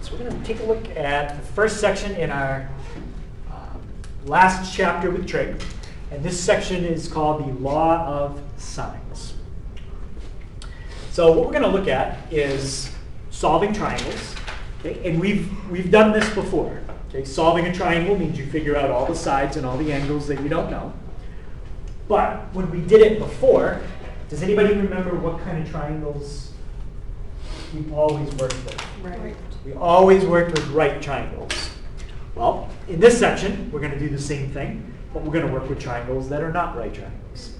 So we're going to take a look at the first section in our last chapter with trig. And this section is called the law of sines. So what we're going to look at is solving triangles. Okay? And we've done this before. Okay? Solving a triangle means you figure out all the sides and all the angles that you don't know. But when we did it before, does anybody remember what kind of triangles we always worked with? Right. We always worked with right triangles. Well, in this section, we're going to do the same thing, but we're going to work with triangles that are not right triangles.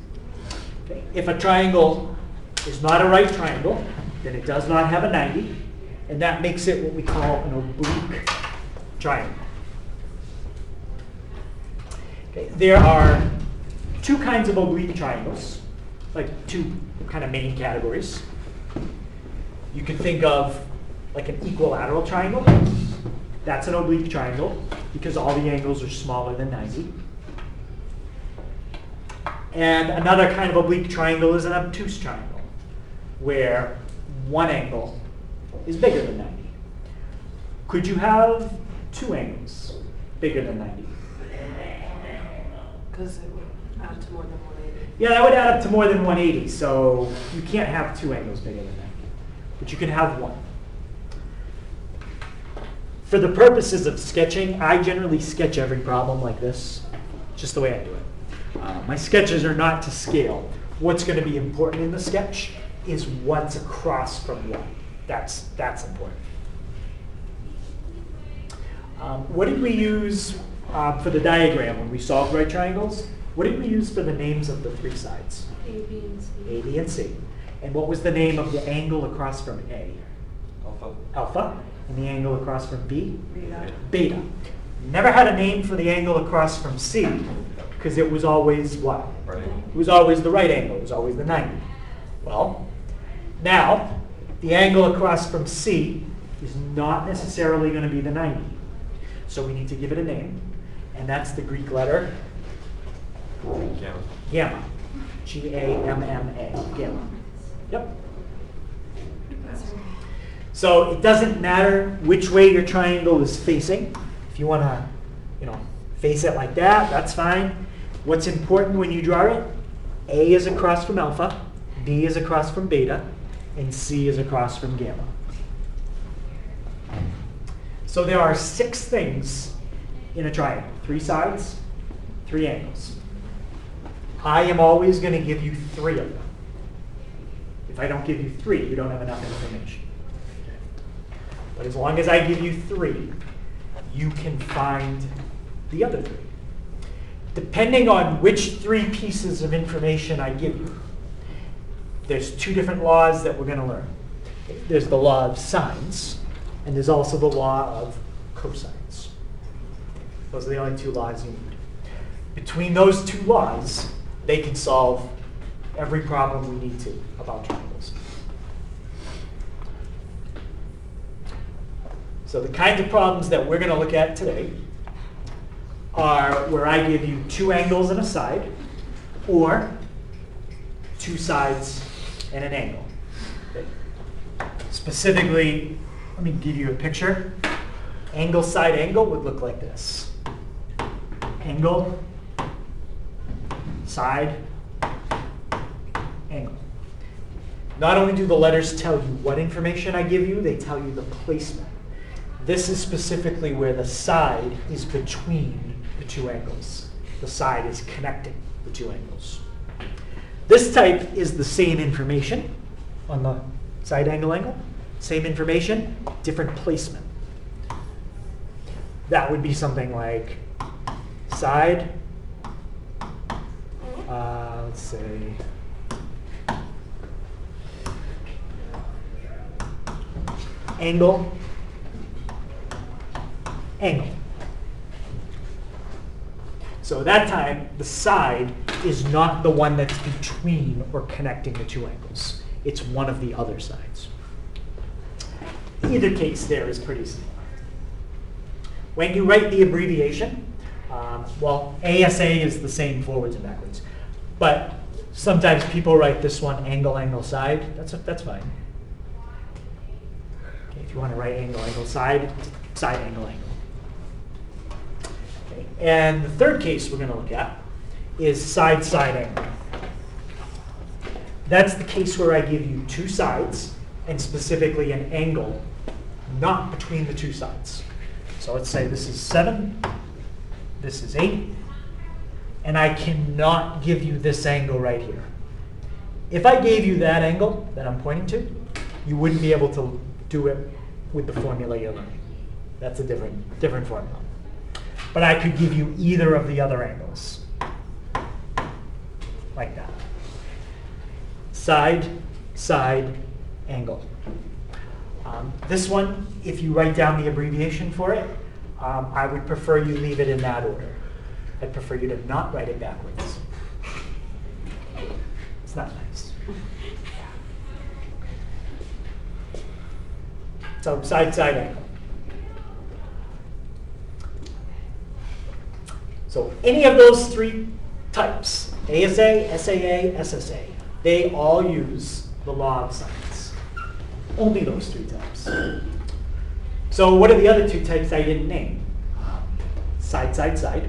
Okay? If a triangle is not a right triangle, then it does not have a 90, and that makes it what we call an oblique triangle. Okay? There are two kinds of oblique triangles, like two kind of main categories. You can think of like an equilateral triangle. That's an oblique triangle because all the angles are smaller than 90. And another kind of oblique triangle is an obtuse triangle, where one angle is bigger than 90. Could you have two angles bigger than 90? Because it would add to more than 180. Yeah, that would add up to more than 180, so you can't have two angles bigger than 90. But you can have one. For the purposes of sketching, I generally sketch every problem like this, just the way I do it. My sketches are not to scale. What's going to be important in the sketch is what's across from what. That's important. What did we use for the diagram when we solved right triangles? What did we use for the names of the three sides? A, B, and C. A, B, and C. And what was the name of the angle across from A? Alpha. Alpha. And the angle across from B? Beta. Beta. Never had a name for the angle across from C because it was always what? Right. It was always the right angle. It was always the 90. Well, now the angle across from C is not necessarily going to be the 90. So we need to give it a name, and that's the Greek letter Gamma. gamma. G-A-M-M-A. Gamma. Yep. So it doesn't matter which way your triangle is facing. If you want to, face it like that, that's fine. What's important when you draw it? A is across from alpha, B is across from beta, and C is across from gamma. So there are 6 things in a triangle. 3 sides, 3 angles. I am always going to give you 3 of them. If I don't give you 3, you don't have enough information. But as long as I give you 3, you can find the other 3. Depending on which 3 pieces of information I give you, there's 2 different laws that we're going to learn. There's the law of sines, and there's also the law of cosines. Those are the only 2 laws you need. Between those 2 laws, they can solve every problem we need to about triangles. So the kinds of problems that we're going to look at today are where I give you 2 angles and a side, or 2 sides and an angle. Okay. Specifically, let me give you a picture. Angle, side, angle would look like this. Angle, side, angle. Not only do the letters tell you what information I give you, they tell you the placement. This is specifically where the side is between the 2 angles. The side is connecting the 2 angles. This type is the same information on the side angle. Same information, different placement. That would be something like side, let's say, angle, angle. So at that time, the side is not the one that's between or connecting the 2 angles. It's one of the other sides. Either case there is pretty similar. When you write the abbreviation, ASA is the same forwards and backwards. But sometimes people write this one angle, angle, side. That's fine. Okay, if you you want a right angle, angle, side, side angle, angle. Okay. And the third case we're going to look at is side, side angle. That's the case where I give you two sides, and specifically an angle, not between the two sides. So let's say this is 7, this is 8, and I cannot give you this angle right here. If I gave you that angle that I'm pointing to, you wouldn't be able to do it with the formula you're learning. That's a different formula. But I could give you either of the other angles, like that. Side, side, angle. This one, if you write down the abbreviation for it, I would prefer you leave it in that order. I'd prefer you to not write it backwards. It's not nice. So side, side angle. So any of those three types, ASA, SAA, SSA, they all use the law of sines. Only those three types. So what are the other two types I didn't name? Side, side, side.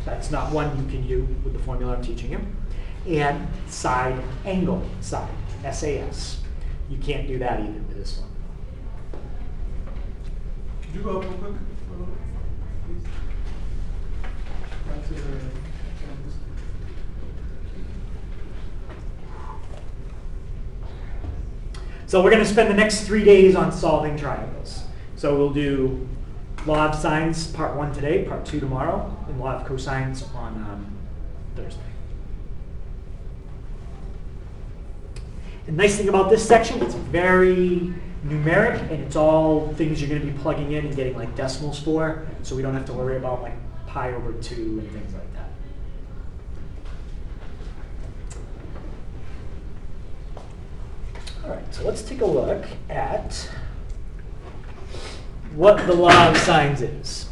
That's not one you can do with the formula I'm teaching you. And side, angle, side, SAS. You can't do that either with this one. Could you go up real quick, please? Back to the campus. So we're going to spend the next 3 days on solving triangles. So we'll do law of sines part 1 today, part 2 tomorrow, and law of cosines on Thursday. The nice thing about this section, it's very numeric, and it's all things you're going to be plugging in and getting like decimals for, so we don't have to worry about like pi over 2 and things like that. All right, so let's take a look at what the law of sines is.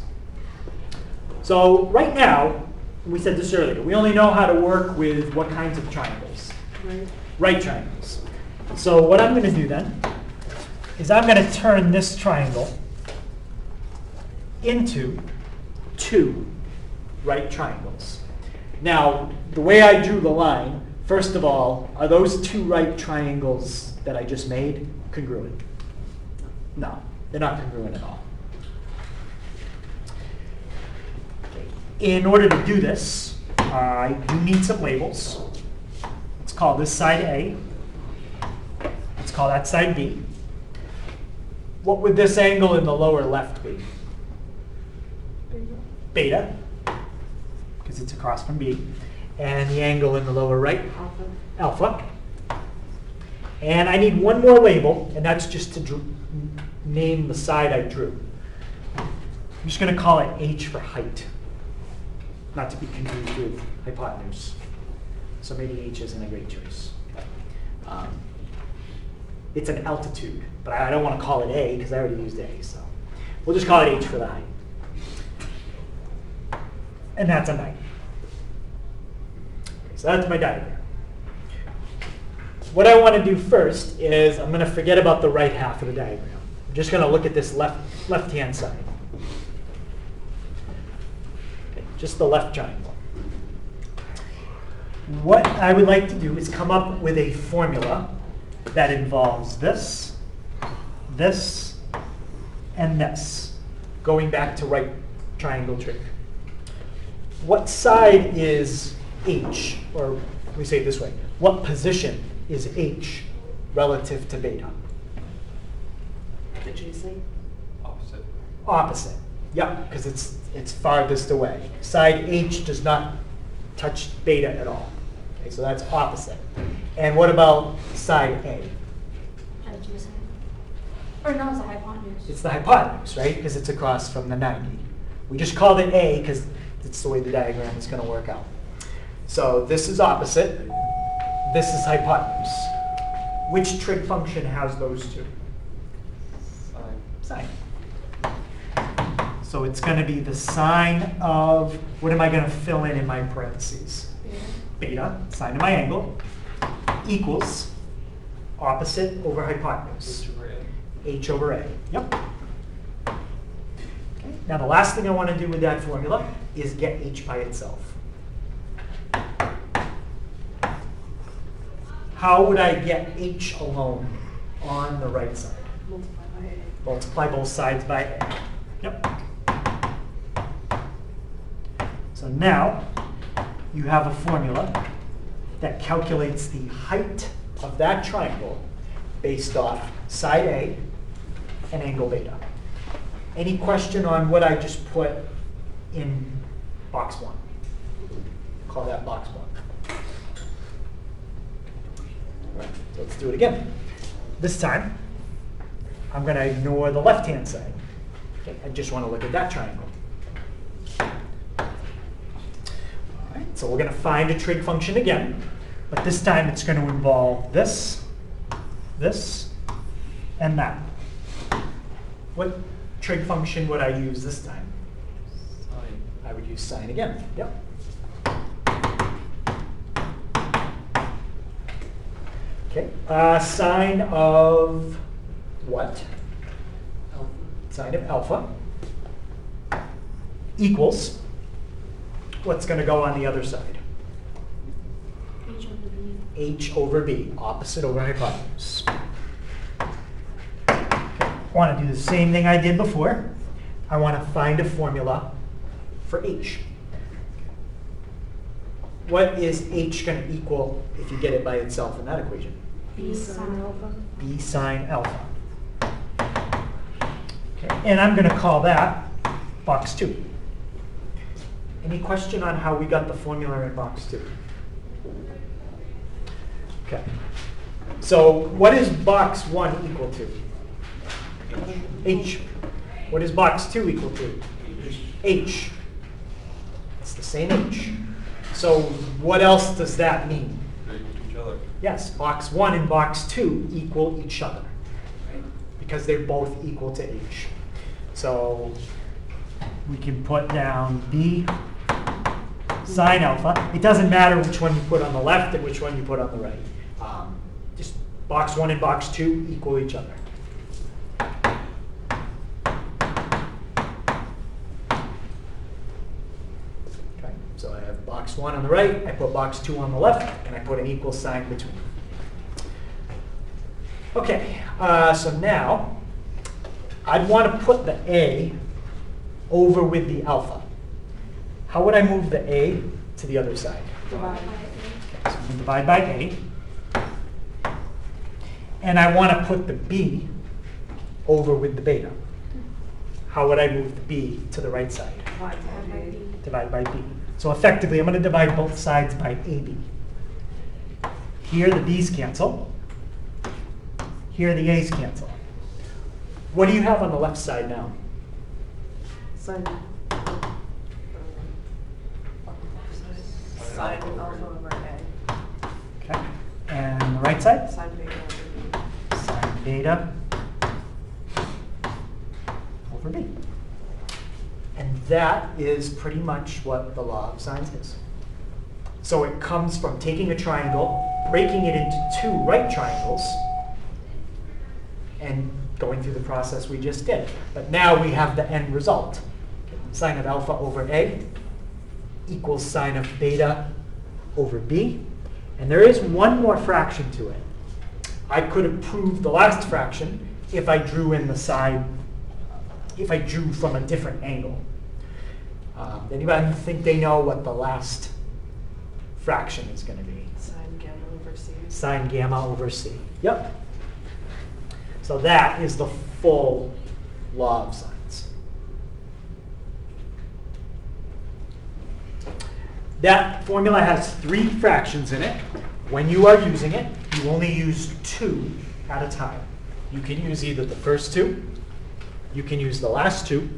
So right now, we said this earlier, we only know how to work with what kinds of triangles? Right triangles. So what I'm going to do then is I'm going to turn this triangle into two right triangles. Now, the way I drew the line, first of all, are those two right triangles that I just made congruent? No, they're not congruent at all. Okay. In order to do this, I do need some labels. Let's call this side A. Let's call that side B. What would this angle in the lower left be? Beta, because it's across from B. And the angle in the lower right? Alpha. And I need one more label, and that's just to name the side I drew. I'm just going to call it H for height, not to be confused with hypotenuse. So maybe H isn't a great choice. It's an altitude, but I don't want to call it A because I already used A. So we'll just call it H for the height. And that's a 90. Okay, so that's my diagram. What I want to do first is I'm going to forget about the right half of the diagram. I'm just going to look at this left-hand side. Okay, just the left triangle. What I would like to do is come up with a formula that involves this, this, and this, going back to right triangle trick. What side is H, or let me say it this way, what position is H relative to beta? Adjacent. Opposite. Opposite. Yep, because it's farthest away. Side H does not touch beta at all. Okay, so that's opposite. And what about side A? Adjacent. Or no, it's a hypotenuse. It's the hypotenuse, right? Because it's across from the 90. We just called it A because it's the way the diagram is going to work out. So this is opposite. This is hypotenuse. Which trig function has those two? Sine. So it's going to be the sine of, what am I going to fill in my parentheses? Beta, sine of my angle, equals opposite over hypotenuse. H over A. Yep. Okay. Now the last thing I want to do with that formula is get H by itself. How would I get H alone on the right side? Multiply by A. Multiply both sides by A. Yep. So now you have a formula that calculates the height of that triangle based off side A and angle beta. Any question on what I just put in box 1? Call that box 1. All right, so let's do it again. This time, I'm going to ignore the left-hand side. Okay, I just want to look at that triangle. All right, so we're going to find a trig function again, but this time it's going to involve this, this, and that. What trig function would I use this time? Sine. I would use sine again. Yep. Okay. Sine of what? Alpha. Sine of alpha equals what's going to go on the other side? H over B. H over B, opposite over hypotenuse. I want to do the same thing I did before. I want to find a formula for H. What is H going to equal if you get it by itself in that equation? B sine alpha. B sine alpha. Okay, and I'm going to call that box 2. Any question on how we got the formula in box 2? Okay. So what is box 1 equal to? H. What is box 2 equal to? H. It's the same H. So what else does that mean? They're equal to each other. Yes, box 1 and box 2 equal each other, right? Because they're both equal to H. So we can put down B sine alpha. It doesn't matter which one you put on the left and which one you put on the right. Just box 1 and box 2 equal each other. Okay, so I have box 1 on the right, I put box 2 on the left, and I put an equal sign between. Okay, so now I'd want to put the A over with the alpha. How would I move the A to the other side? Divide. So I'm going to divide by A. And I want to put the B over with the beta. How would I move the B to the right side? Divide by A. Divide by B. So effectively, I'm going to divide both sides by AB. Here, the B's cancel. Here, the A's cancel. What do you have on the left side now? Sine. Sine alpha over A. Okay. And the right side? Sine beta over B. Sine beta over B. And that is pretty much what the law of sines is. So it comes from taking a triangle, breaking it into 2 right triangles, and going through the process we just did. But now we have the end result. Sine of alpha over A equals sine of beta over B. And there is one more fraction to it. I could have proved the last fraction if I drew in the side, if I drew from a different angle. Anybody think they know what the last fraction is going to be? Sine gamma over C. Sine gamma over C. Yep. So that is the full law of sines. That formula has 3 fractions in it. When you are using it, you only use 2 at a time. You can use either the first 2, you can use the last 2,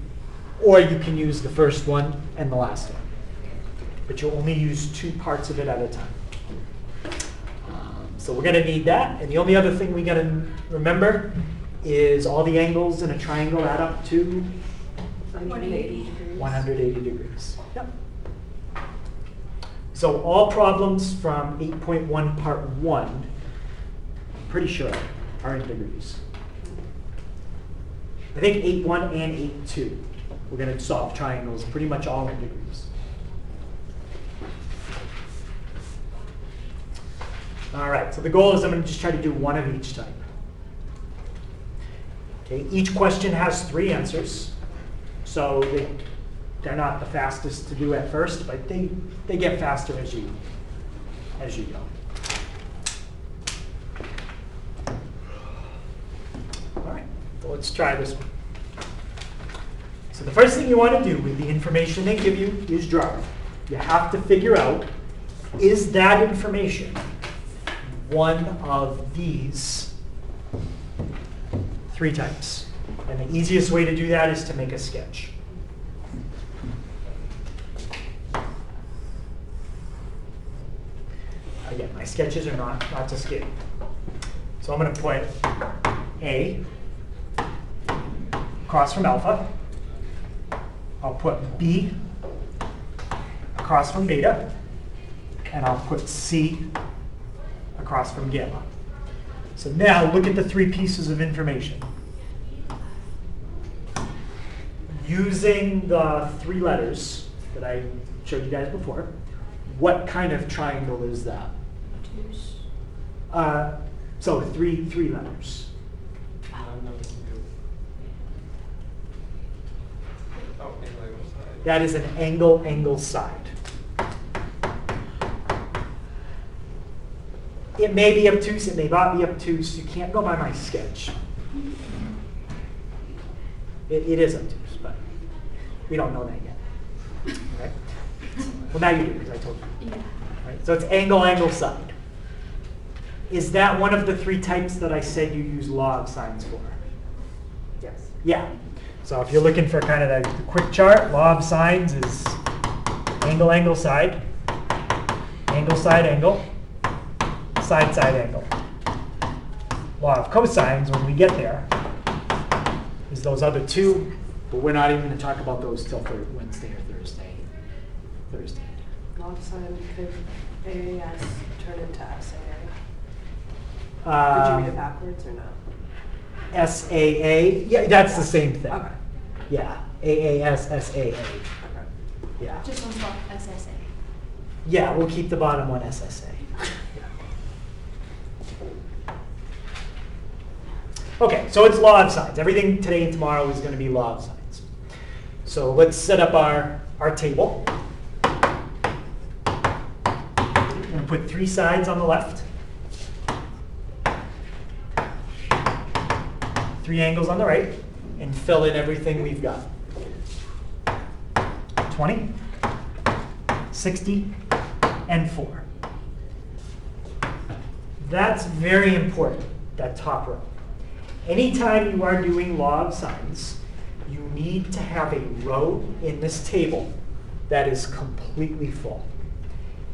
or you can use the first one and the last one. But you only use 2 parts of it at a time. So we're going to need that. And the only other thing we got to remember is all the angles in a triangle add up to 180 degrees. 180 degrees. Yep. So all problems from 8.1 part 1, I'm pretty sure, are in degrees. I think 8-1 and 8-2. We're going to solve triangles pretty much all in degrees. All right, so the goal is I'm going to just try to do one of each type. Okay, each question has 3 answers, so they're not the fastest to do at first, but they get faster as you go. All right, so let's try this one. So the first thing you want to do with the information they give you is draw it. You have to figure out, is that information one of these 3 types? And the easiest way to do that is to make a sketch. Again, my sketches are not to scale. So I'm going to put A across from alpha. I'll put B across from beta. And I'll put C across from gamma. So now look at the 3 pieces of information. Using the 3 letters that I showed you guys before, what kind of triangle is that? Twos. So 3 letters. I'm not you. Oh, angle side. That is an angle side. It may be obtuse, it may not be obtuse. You can't go by my sketch. It is obtuse, but we don't know that yet. Okay? Well, now you do, because I told you. Yeah. Right? So it's angle side. Is that one of the 3 types that I said you use log signs for? Yes. Yeah. So if you're looking for kind of the quick chart, law of sines is angle side, angle, side angle. Law of cosines, when we get there, is those other 2, but we're not even going to talk about those till Wednesday or Thursday. Log sign could AAS turn into SAA. Did you Um, read it backwards or no? SAA, yeah, that's the same thing. Okay. Yeah, AAS, SAA. Okay. Yeah. Just one spot, SSA. Yeah, we'll keep the bottom one SSA. Okay, so it's law of sines. Everything today and tomorrow is going to be law of sines. So let's set up our table. I'm going to put 3 sides on the left, 3 angles on the right, and fill in everything we've got. 20, 60, and 4. That's very important, that top row. Anytime you are doing law of sines, you need to have a row in this table that is completely full.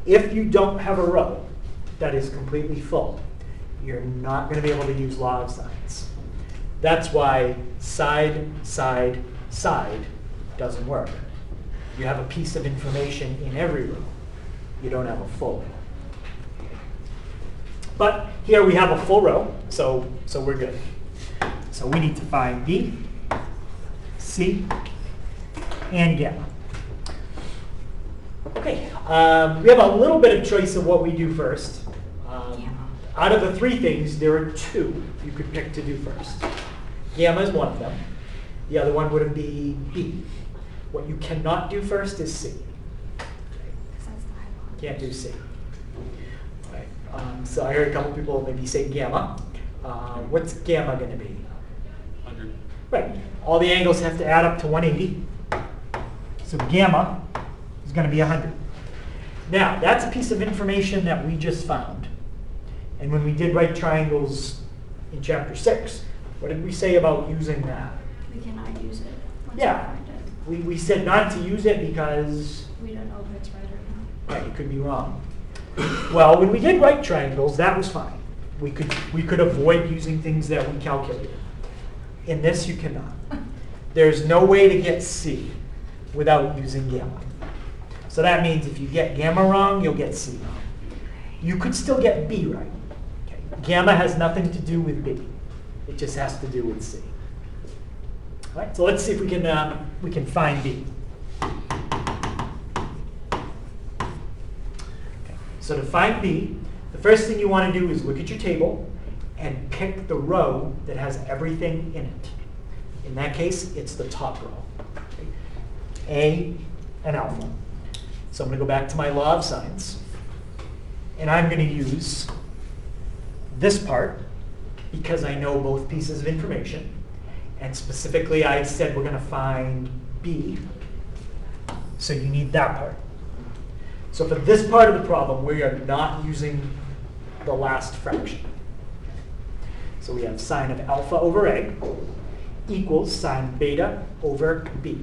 If you don't have a row that is completely full, you're not going to be able to use law of sines. That's why side, side, side doesn't work. You have a piece of information in every row. You don't have a full row. But here we have a full row, so we're good. So we need to find B, C, and gamma. Okay, we have a little bit of choice of what we do first. Out of the 3 things, there are 2 you could pick to do first. Gamma is one of them. The other one would be B. What you cannot do first is C. Can't do C. All right. So I heard a couple people maybe say gamma. What's gamma going to be? 100. Right. All the angles have to add up to 180. So gamma is going to be 100. Now, that's a piece of information that we just found. And when we did right triangles in chapter 6, what did we say about using that? We cannot use it. Once Yeah. we find it. We said not to use it because We don't know if it's right or not. right, it could be wrong. Well, when we did right triangles, that was fine. We could avoid using things that we calculated. In this, you cannot. There's no way to get C without using gamma. So that means if you get gamma wrong, you'll get C wrong. You could still get B right. Okay. Gamma has nothing to do with B. It just has to do with C. All right, so let's see if we can find B. Okay, so to find B, the first thing you want to do is look at your table and pick the row that has everything in it. In that case, it's the top row. Okay. A and alpha. So I'm going to go back to my law of signs, and I'm going to use this part because I know both pieces of information. And specifically, I said we're going to find B, so you need that part. So for this part of the problem, we are not using the last fraction. So we have sine of alpha over A equals sine beta over B.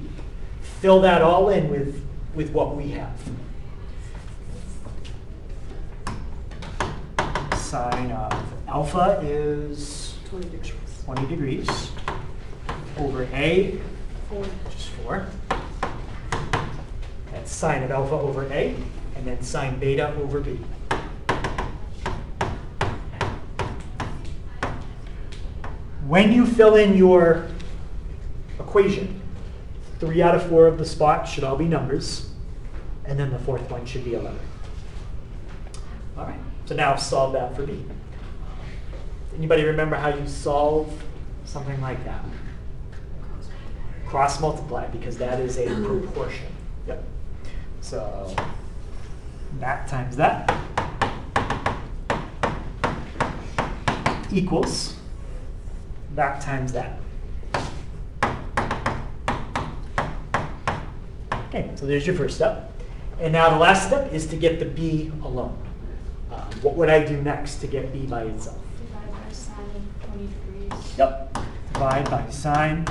Fill that all in with what we have. Sine of alpha is 20 degrees. 20 degrees over A, 4. which is 4. That's sine of alpha over A, and then sine beta over B. When you fill in your equation, 3 out of 4 of the spots should all be numbers, and then the fourth one should be a letter. All right, so now solve that for B. Anybody remember how you solve something like that? Cross multiply, because that is a proportion. Yep. So that times that equals that times that. Okay, so there's your first step. And now the last step is to get the B alone. What would I do next to get B by itself? Divide by sine 20 degrees. Yep. Divide by sine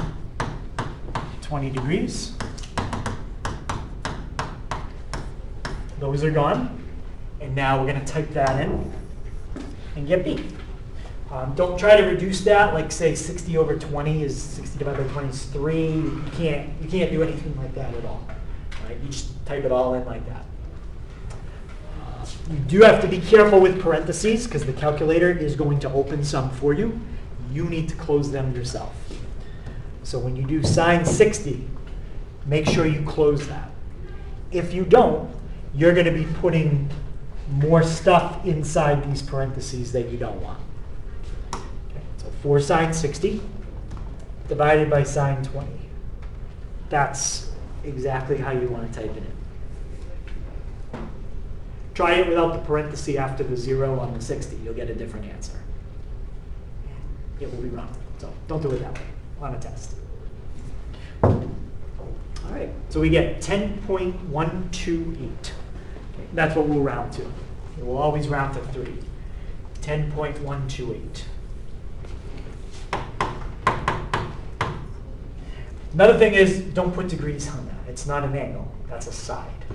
20 degrees. Those are gone. And now we're going to type that in and get B. Don't try to reduce that, like say 60 over 20 is 60 divided by 20 is 3. You can't do anything like that at all. Right? You just type it all in like that. You do have to be careful with parentheses because the calculator is going to open some for you. You need to close them yourself. So when you do sine 60, make sure you close that. If you don't, you're going to be putting more stuff inside these parentheses that you don't want. Okay, so 4 sine 60 divided by sine 20. That's exactly how you want to type it in. Try it without the parenthesis after the 0 on the 60. You'll get a different answer. It will be wrong. So don't do it that way on a test. All right, so we get 10.128. Okay, that's what we'll round to. We'll always round to 3. 10.128. Another thing is, don't put degrees on that. It's not an angle. That's a side.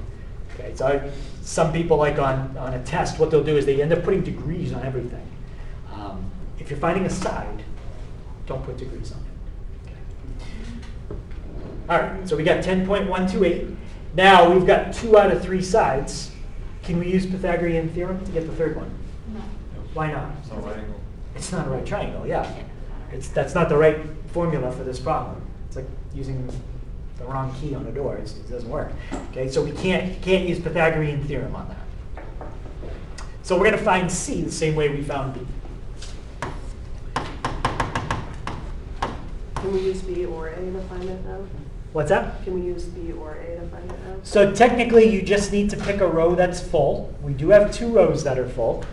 Okay, so some people, like on a test, what they'll do is they end up putting degrees on everything. If you're finding a side, don't put degrees on it. Okay. All right, so we got 10.128. Now we've got 2 out of 3 sides. Can we use Pythagorean theorem to get the third one? No. Why not? It's not a right angle. It's not a right triangle, yeah. That's not the right formula for this problem. It's like using the wrong key on a door. It doesn't work. Okay, so we can't use Pythagorean theorem on that. So we're going to find C the same way we found B. Can we use B or A to find it now? What's that? Can we use B or A to find it now? So technically, you just need to pick a row that's full. We do have 2 rows that are full.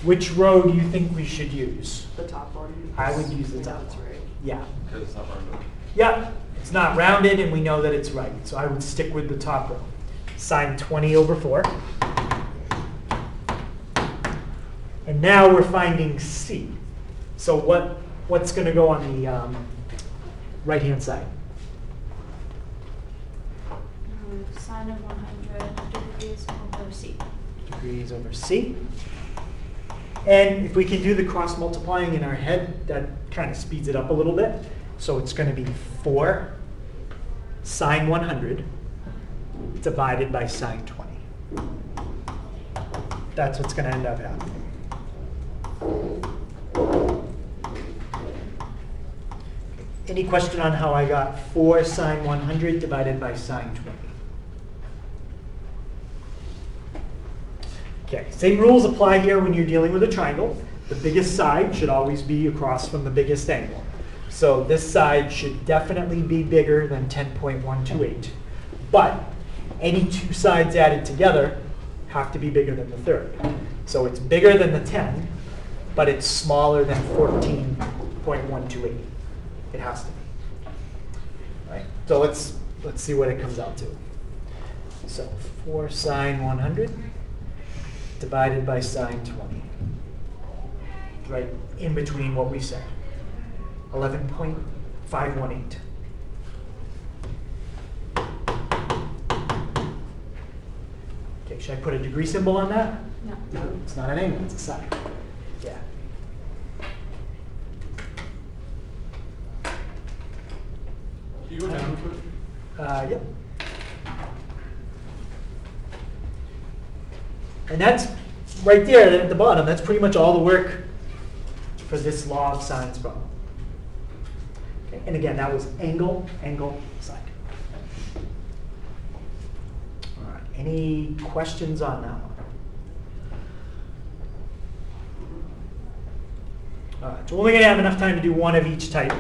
Which row do you think we should use? The top one. I would use the We know top it's one. right. Yeah. Because it's not rounded. Yeah, it's not rounded, and we know that it's right. So I would stick with the top row. Sine 20 over 4. And now we're finding C. So what's going to go on the right-hand side? Sine of 100 degrees over C. Degrees over C. And if we can do the cross multiplying in our head, that kind of speeds it up a little bit. So it's going to be 4 sine 100 divided by sine 20. That's what's going to end up happening. Any question on how I got 4 sine 100 divided by sine 20? Okay, same rules apply here when you're dealing with a triangle. The biggest side should always be across from the biggest angle. So this side should definitely be bigger than 10.128. But any two sides added together have to be bigger than the third. So it's bigger than the 10, but it's smaller than 14.128. It has to be. Right? So let's see what it comes out to. So 4 sine 100 divided by sine 20. Right in between what we said. 11.518. Okay, should I put a degree symbol on that? No. No, it's not an angle, it's a side. Yeah. Can you go down a foot? Yep. And that's right there at the bottom. That's pretty much all the work for this law of sines problem. Okay, and again, that was angle, angle, side. All right. Any questions on that one? All right. So we're only going to have enough time to do one of each type.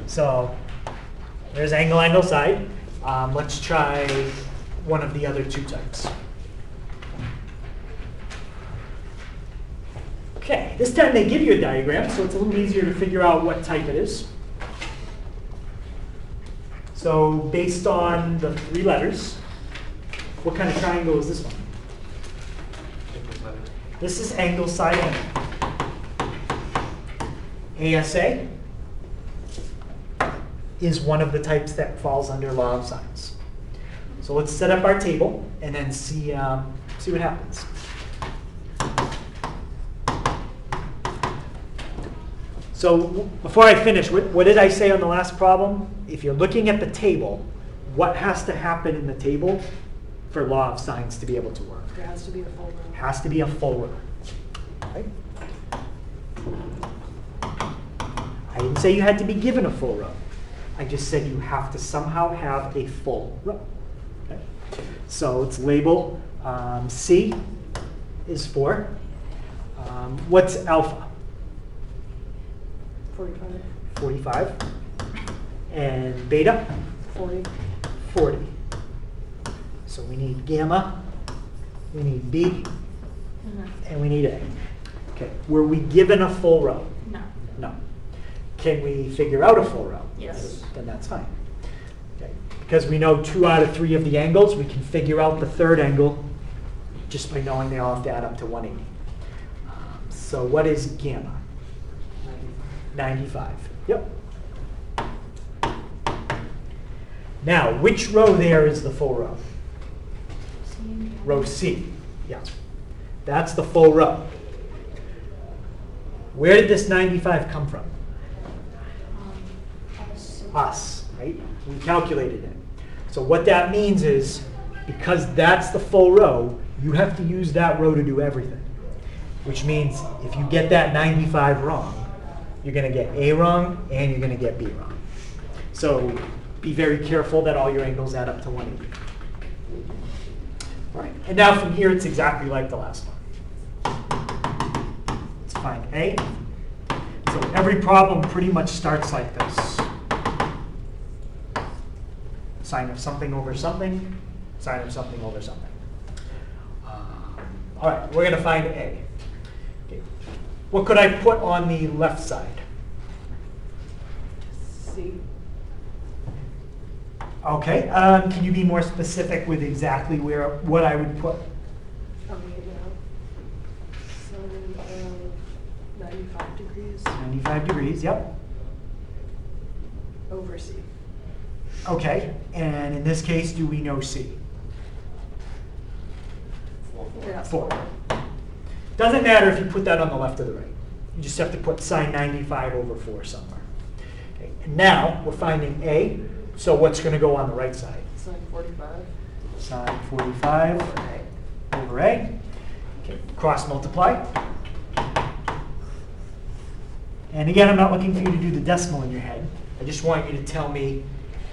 So there's angle, angle, side. Let's try one of the other two types. Okay, this time they give you a diagram, so it's a little easier to figure out what type it is. So based on the 3 letters, what kind of triangle is this one? This is angle, side, angle. ASA is one of the types that falls under law of sines. So let's set up our table and then see what happens. So before I finish, what did I say on the last problem? If you're looking at the table, what has to happen in the table for law of sines to be able to work? There has to be a full row. Has to be a full row. Right? I didn't say you had to be given a full row. I just said you have to somehow have a full row. Okay? So let's label C is 4. What's alpha? 45. 45. And beta? 40. 40. So we need gamma, we need B, and we need A. Okay, were we given a full row? No. No. Can we figure out a full row? Yes. Then that's fine. Okay. Because we know 2 out of 3 of the angles, we can figure out the third angle just by knowing they all have to add up to 180. So what is gamma? 95. Yep. Now, which row there is the full row? Row C. Yeah. That's the full row. Where did this 95 come from? Us, right? We calculated it. So what that means is, because that's the full row, you have to use that row to do everything. Which means if you get that 95 wrong, you're going to get A wrong and you're going to get B wrong. So be very careful that all your angles add up to 180. All right. And now from here, it's exactly like the last one. Let's find A. So every problem pretty much starts like this. Sine of something over something, sine of something over something. All right, we're going to find A. Okay. What could I put on the left side? C. Okay, can you be more specific with exactly what I would put? Sine of 95 degrees 95 degrees, yep. over C. Okay, and in this case, do we know C? Yeah. 4. Doesn't matter if you put that on the left or the right. You just have to put sine 95 over 4 somewhere. Okay, and now we're finding A, so what's going to go on the right side? Sine 45. Sine 45 over A. Okay, cross multiply. And again, I'm not looking for you to do the decimal in your head. I just want you to tell me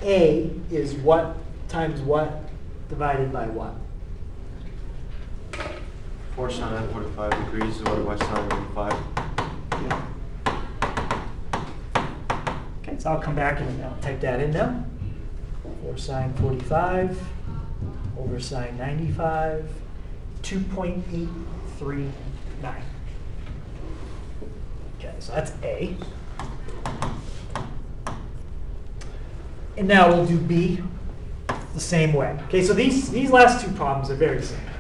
A is what times what divided by what. 4 sine 45 degrees divided by sine 45. Okay, so I'll come back and I'll type that in now. 4 sine 45 over sine 95, 2.839. Okay, so that's A. And now we'll do B the same way. Okay, so these last two problems are very similar.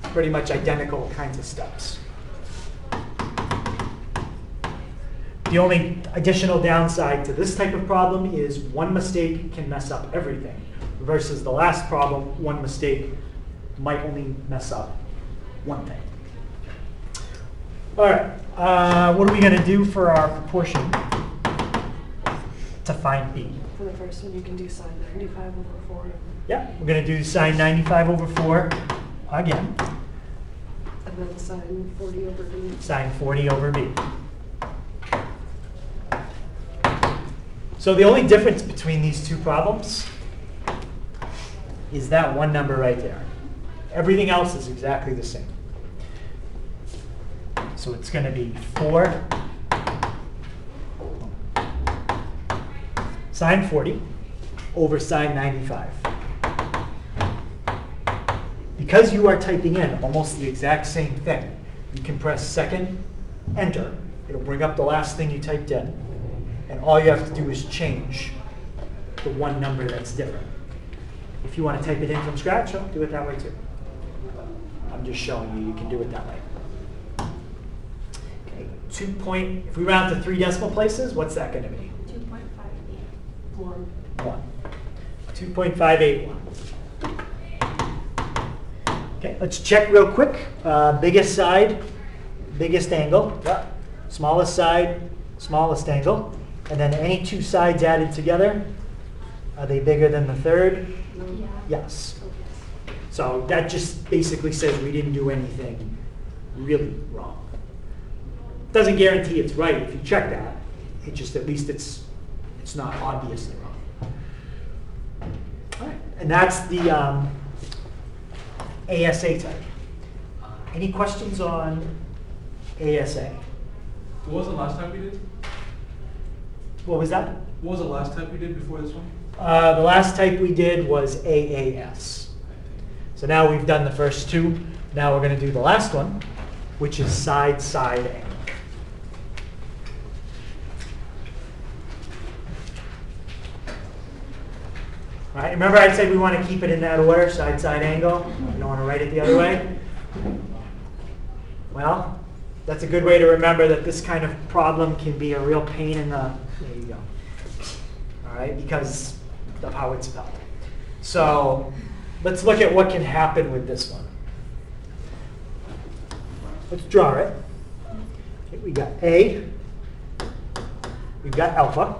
Pretty much identical kinds of steps. The only additional downside to this type of problem is one mistake can mess up everything, versus the last problem, one mistake might only mess up one thing. All right, what are we going to do for our proportion to find B? For the first one, you can do sine 95 over 4. Yeah, we're going to do sine 95 over 4 again. And then sine 40 over b. Sine 40 over b. So the only difference between these two problems is that one number right there. Everything else is exactly the same. So it's going to be 4 sine 40 over sine 95. Because you are typing in almost the exact same thing, you can press second, enter. It'll bring up the last thing you typed in. And all you have to do is change the one number that's different. If you want to type it in from scratch, I'll do it that way too. I'm just showing you can do it that way. Okay, if we round to 3 decimal places, what's that going to be? 2.58. 1. 1. 2.581. Okay, let's check real quick. Biggest side, biggest angle. Yep. Smallest side, smallest angle. And then any two sides added together, are they bigger than the third? No. Yeah. Yes. So that just basically says we didn't do anything really wrong. Doesn't guarantee it's right if you check that. It just, at least it's not obviously wrong. All right, and that's the ASA type. Any questions on ASA? What was the last type we did? What was that? What was the last type we did before this one? The last type we did was AAS. So now we've done the first two. Now we're going to do the last one, which is side-side angle. All right, remember I said we want to keep it in that order, side-side angle. You don't want to write it the other way. Well, that's a good way to remember that this kind of problem can be a real pain in the, there you go. All right, because of how it's spelled. So let's look at what can happen with this one. Let's draw it. Okay, we got A, we've got alpha,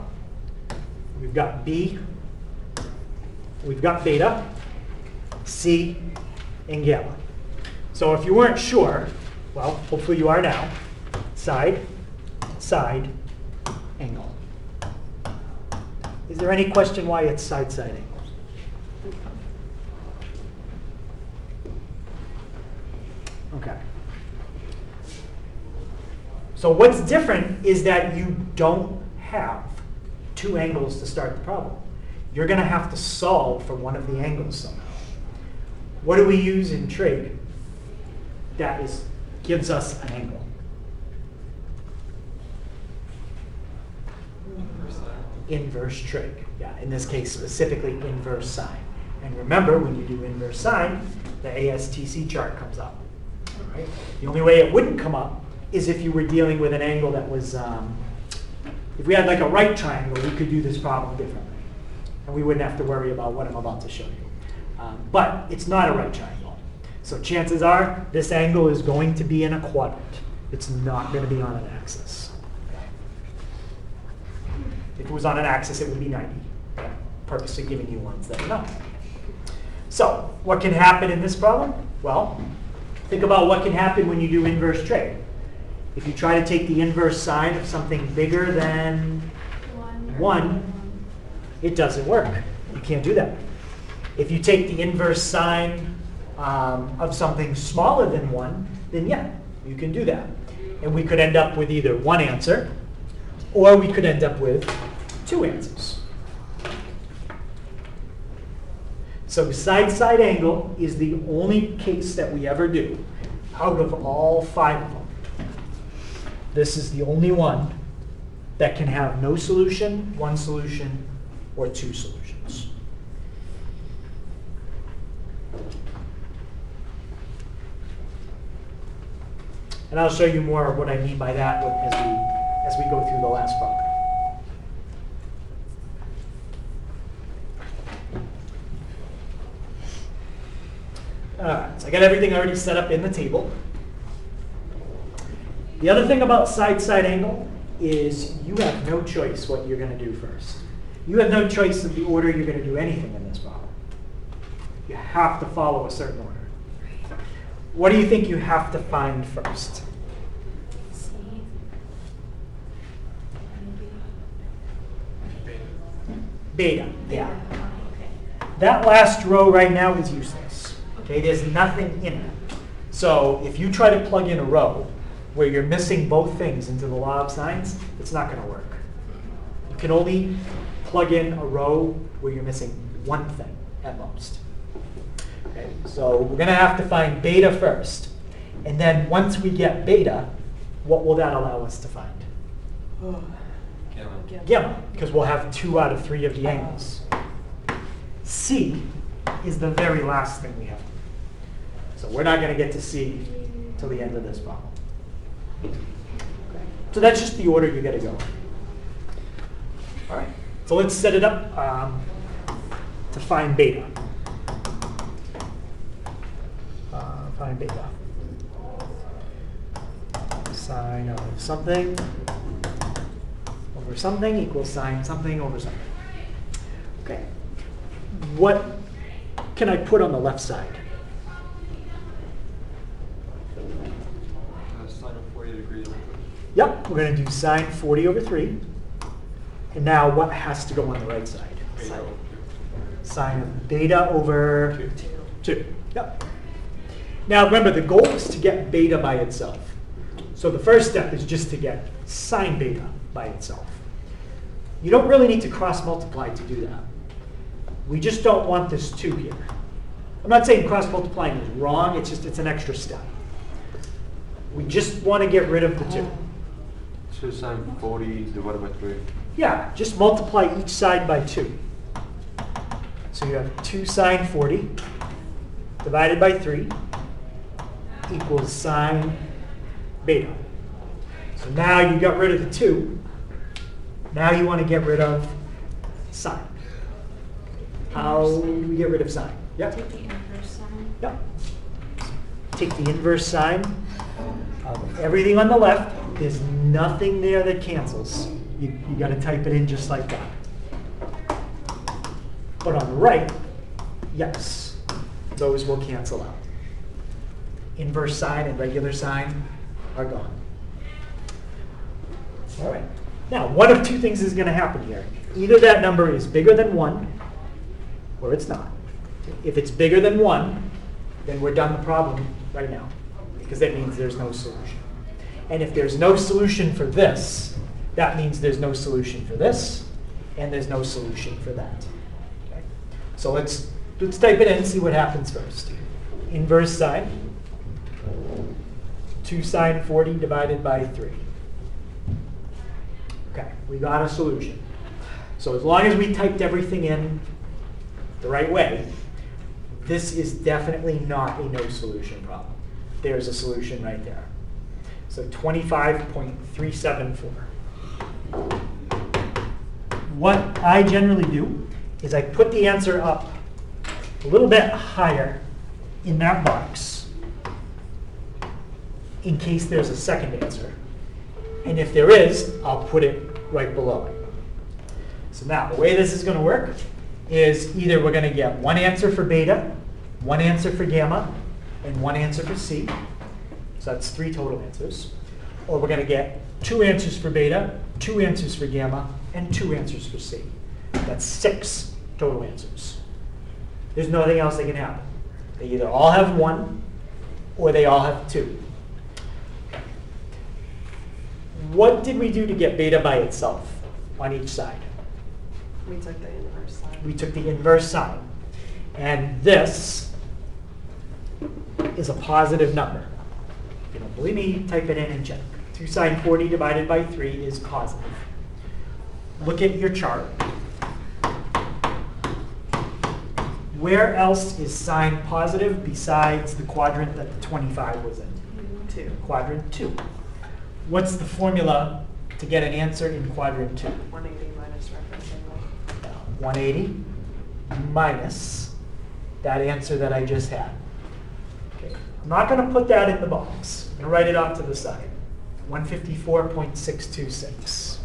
we've got B, we've got beta, C, and gamma. So if you weren't sure, well, hopefully you are now. Side, side, angle. Is there any question why it's side-side angle? Okay. So what's different is that you don't have two angles to start the problem. You're going to have to solve for one of the angles somehow. What do we use in trig that gives us an angle? Inverse trig. Yeah, in this case specifically inverse sine. And remember, when you do inverse sine, the ASTC chart comes up. All right? The only way it wouldn't come up is if you were dealing with an angle that was, if we had like a right triangle, we could do this problem differently. And we wouldn't have to worry about what I'm about to show you. But it's not a right triangle. So chances are this angle is going to be in a quadrant. It's not going to be on an axis. If it was on an axis, it would be 90. I'm purposely giving you ones that are not. So what can happen in this problem? Well, think about what can happen when you do inverse trig. If you try to take the inverse sine of something bigger than 1, It doesn't work. You can't do that. If you take the inverse sine of something smaller than 1, then yeah, you can do that. And we could end up with either one answer, or we could end up with two answers. So side-side angle is the only case that we ever do out of all 5 of them. This is the only one that can have no solution, one solution, or two solutions. And I'll show you more of what I mean by that as we go through the last problem. All right, so I got everything already set up in the table. The other thing about side-side angle is you have no choice what you're going to do first. You have no choice of the order you're going to do anything in this problem. You have to follow a certain order. What do you think you have to find first? C. Maybe. Beta, yeah. Okay. That last row right now is useless. Okay, there's nothing in it. So if you try to plug in a row where you're missing both things into the law of sines, it's not going to work. You can only plug in a row where you're missing one thing at most. Okay, so we're going to have to find beta first. And then once we get beta, what will that allow us to find? Gamma. Gamma, because we'll have 2 out of 3 of the angles. C is the very last thing we have to do. So we're not going to get to C till the end of this problem. Okay. So that's just the order you got to go. All right. So let's set it up to find beta. Find beta. Sine of something over something equals sine something over something. Okay. What can I put on the left side? Sine of 40 degrees. Yep, we're going to do sine 40 over 3. And now what has to go on the right side? Beta. Sine of beta over 2. Yep. Now remember, the goal is to get beta by itself. So the first step is just to get sine beta by itself. You don't really need to cross multiply to do that. We just don't want this 2 here. I'm not saying cross multiplying is wrong, it's an extra step. We just want to get rid of the 2. 2 sine 40 divided by 3. Yeah, just multiply each side by 2. So you have 2 sine 40 divided by 3 equals sine beta. So now you got rid of the 2. Now you want to get rid of sine. How do we get rid of sine? Yep. Take the inverse sine. Yep. Take the inverse sine of everything on the left. There's nothing there that cancels. You got to type it in just like that. But on the right, yes, those will cancel out. Inverse sine and regular sine are gone. All right. Now, one of 2 things is going to happen here. Either that number is bigger than 1, or it's not. If it's bigger than 1, then we're done the problem right now, because that means there's no solution. And if there's no solution for this, that means there's no solution for this, and there's no solution for that. Okay? So let's type it in and see what happens first. Inverse sine, 2 sine 40 divided by 3. Okay, we got a solution. So as long as we typed everything in the right way, this is definitely not a no solution problem. There's a solution right there. So 25.374. What I generally do is I put the answer up a little bit higher in that box in case there's a second answer. And if there is, I'll put it right below it. So now, the way this is going to work is either we're going to get one answer for beta, one answer for gamma, and one answer for C. So that's 3 total answers. Or we're going to get 2 answers for beta, 2 answers for gamma, and 2 answers for C. That's 6 total answers. There's nothing else that can happen. They either all have 1 or they all have 2. What did we do to get beta by itself on each side? We took the inverse side. We took the inverse sign. And this is a positive number. If you don't believe me, type it in and check. 2 sine 40 divided by 3 is positive. Look at your chart. Where else is sine positive besides the quadrant that the 25 was in? 2. Quadrant 2. What's the formula to get an answer in quadrant 2? 180 minus reference angle. 180 minus that answer that I just had. Okay. I'm not going to put that in the box. I'm going to write it off to the side. 154.626.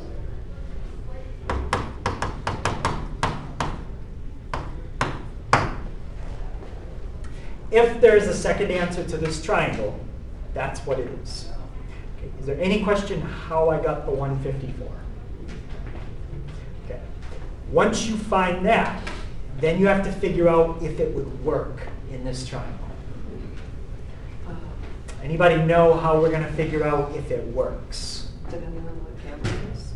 If there's a second answer to this triangle, that's what it is. Okay. Is there any question how I got the 154? Okay. Once you find that, then you have to figure out if it would work in this triangle. Anybody know how we're going to figure out if it works? Depending on what camera is.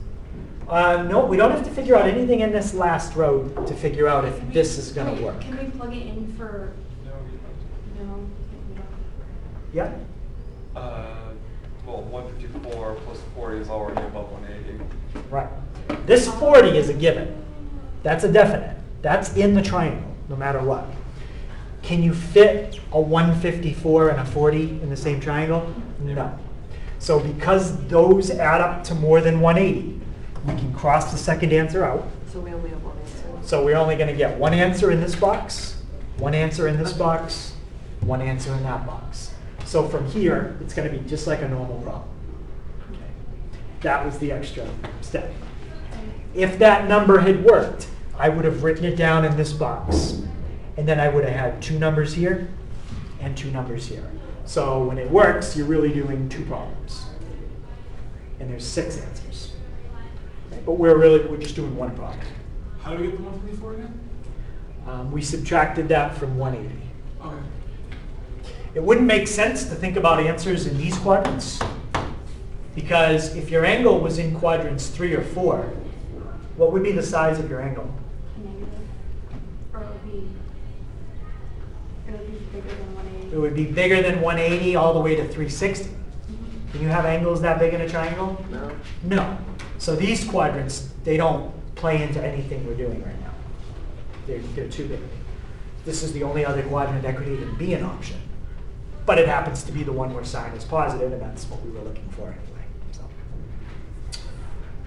No, we don't have to figure out anything in this last row to figure out if this is going to work. Can we plug it in for, No, you no, we don't. Yeah? Well, 154 plus 40 is already above 180. Right. This 40 is a given. That's a definite. That's in the triangle, no matter what. Can you fit a 154 and a 40 in the same triangle? No. So because those add up to more than 180, we can cross the second answer out. So we only have one answer. So we're only going to get one answer in this box, one answer in this box, one answer in that box. So from here, it's going to be just like a normal problem. Okay. That was the extra step. If that number had worked, I would have written it down in this box. And then I would have had 2 numbers here and 2 numbers here. So when it works, you're really doing 2 problems. And there's 6 answers. Okay, but we're just doing 1 problem. How do we get the 154 again? We subtracted that from 180. Okay. It wouldn't make sense to think about answers in these quadrants, because if your angle was in quadrants 3 or 4, what would be the size of your angle? Negative. Or it would be bigger than 180. It would be bigger than 180 all the way to 360. Can you have angles that big in a triangle? No? No. So these quadrants, they don't play into anything we're doing right now. They're too big. This is the only other quadrant that could even be an option. But it happens to be the one where sine is positive, and that's what we were looking for anyway. So.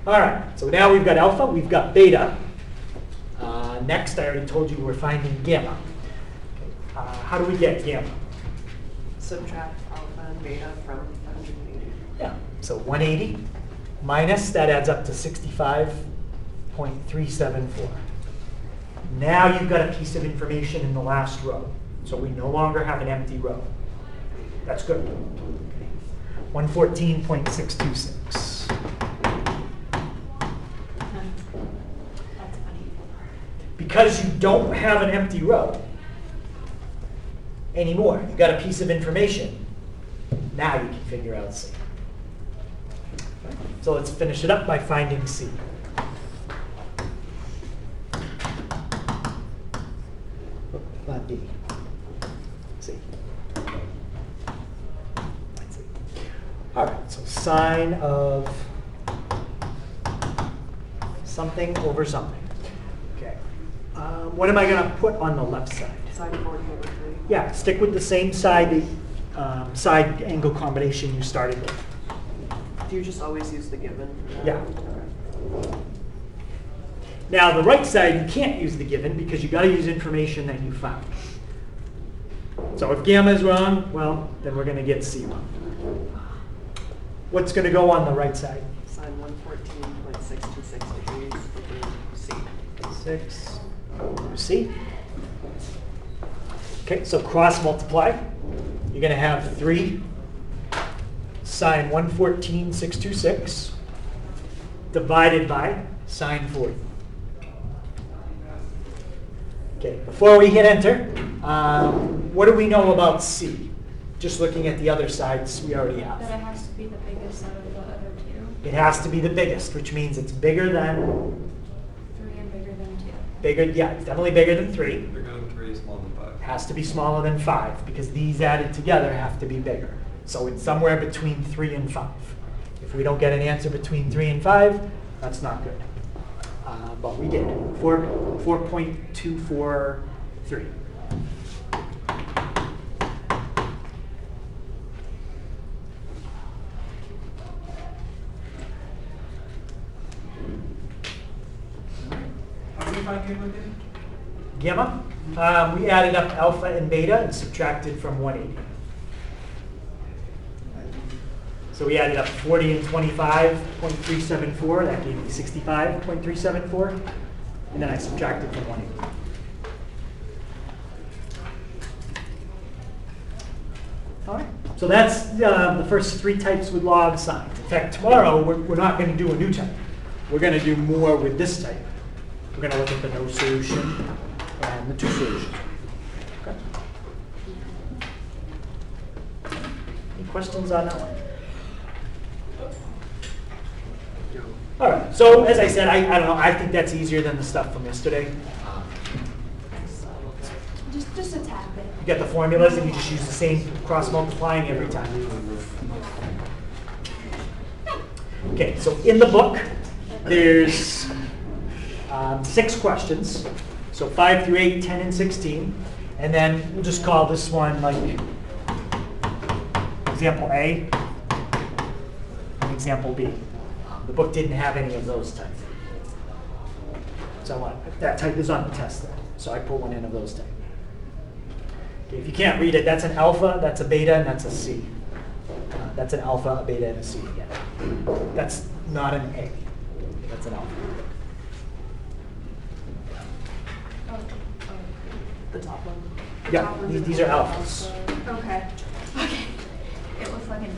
All right, so now we've got alpha, we've got beta. Next, I already told you we're finding gamma. Okay. How do we get gamma? Subtract alpha and beta from 180. Yeah, so 180 minus, that adds up to 65.374. Now you've got a piece of information in the last row. So we no longer have an empty row. That's good. 114.626. That's funny. Because you don't have an empty row anymore, you've got a piece of information. Now you can figure out C. So let's finish it up by finding C. Not B. C. Let's see. All right, so sine of something over something. Okay. What am I going to put on the left side? Sine 40 over 3. Yeah, stick with the same side angle combination you started with. Do you just always use the given? Yeah. Okay. Now, the right side, you can't use the given because you've got to use information that you found. So if gamma is wrong, well, then we're going to get C wrong. What's going to go on the right side? Sine 114.626 degrees over C. 6 over C. Okay, so cross multiply. You're going to have 3 sine 114.626 divided by sine 40. Okay, before we hit enter, what do we know about C? Just looking at the other sides we already That have. it has to be the biggest out of the other two. It has to be the biggest, which means it's bigger than, 3 and bigger than 2. bigger, yeah, it's definitely bigger than 3. Bigger than 3, smaller than 5. Has to be smaller than 5, because these added together have to be bigger. So it's somewhere between 3 and 5. If we don't get an answer between 3 and 5, that's not good. But we did, 4.243. How do you find gamma again? Gamma, we added up alpha and beta and subtracted from 180. So we added up 40 and 25.374, that gave me 65.374, and then I subtracted from 180. All right, so that's the first 3 types with log signs. In fact, tomorrow, we're not going to do a new type. We're going to do more with this type. We're going to look at the no solution and the 2 solution. Okay. Any questions on that one? All right, so as I said, I don't know, I think that's easier than the stuff from yesterday. Just a tap it. You get the formulas and you just use the same cross multiplying every time. Okay, so in the book, there's 6 questions. So 5 through 8, 10, and 16. And then we'll just call this one like example A and example B. The book didn't have any of those types. So that type is on the test there. So I put one in of those types. Okay, if you can't read it, that's an alpha, that's a beta, and that's a C. That's an alpha, a beta, and a C again. That's not an A. That's an alpha. The top one. Yeah, these are alphas. Okay. Okay. It looks like an